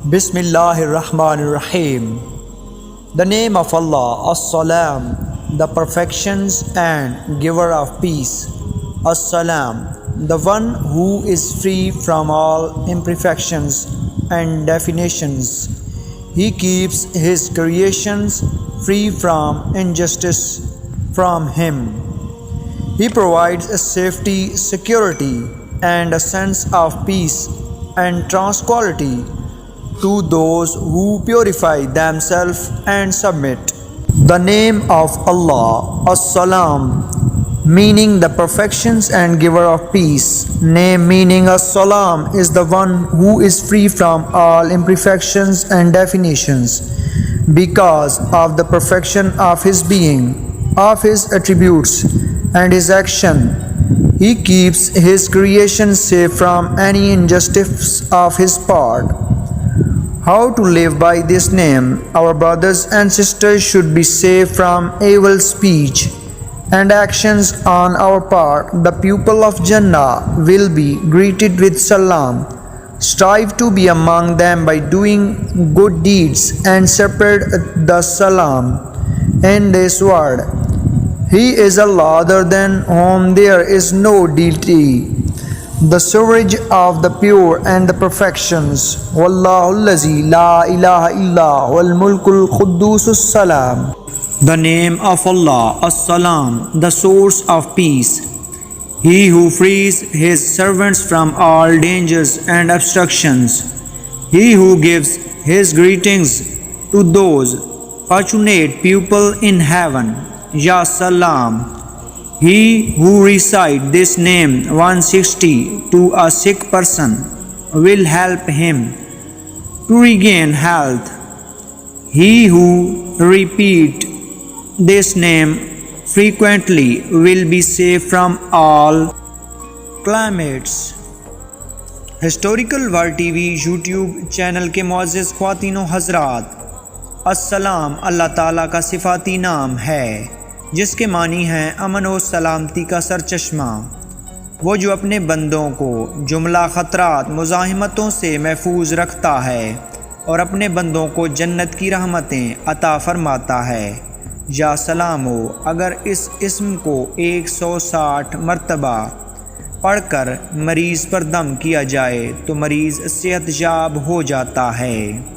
Bismillahirrahmanirrahim. The name of Allah, As-Salam, the perfections and giver of peace. As-Salam, the one who is free from all imperfections and definitions. He keeps his creations free from injustice from him. He provides a safety, security, and a sense of peace and tranquility to those who purify themselves and submit. The name of Allah, As-Salam, meaning the perfections and giver of peace. Name meaning As-Salam is the one who is free from all imperfections and definitions because of the perfection of his being, of his attributes, and his action. He keeps his creation safe from any injustice of his part. How to live by this name? Our brothers and sisters should be safe from evil speech and actions on our part. The people of Jannah will be greeted with salam. Strive to be among them by doing good deeds and spread the salam in this word. He is Allah other than whom there is no deity, the surge of the pure and the perfections. Wallahu allazi la ilaha illa wal mulkul quddus salam. The name of Allah, As-Salam, the source of peace. He who frees his servants from all dangers and obstructions. He who gives his greetings to those fortunate people in heaven. Ya Salam. He who recites this name 160 to a sick person will help him to regain health. He who repeats this name frequently will be safe from all climates. Historical world TV YouTube channel के मुअज़्ज़िज़ ख्वातीनो हज़रात, अस्सलाम अल्लाह ताला का सिफ़ाती नाम है जिसके मानी हैं अमन और सलामती का सरचश्मा। वो जो अपने बंदों को जुमला ख़तरात मुज़ाहिमतों से महफूज रखता है और अपने बंदों को जन्नत की रहमतें अता फ़रमाता है। या सलामो, अगर इस इस्म को 160 मरतबा पढ़कर मरीज़ पर दम किया जाए तो मरीज़ सेहतयाब हो जाता है।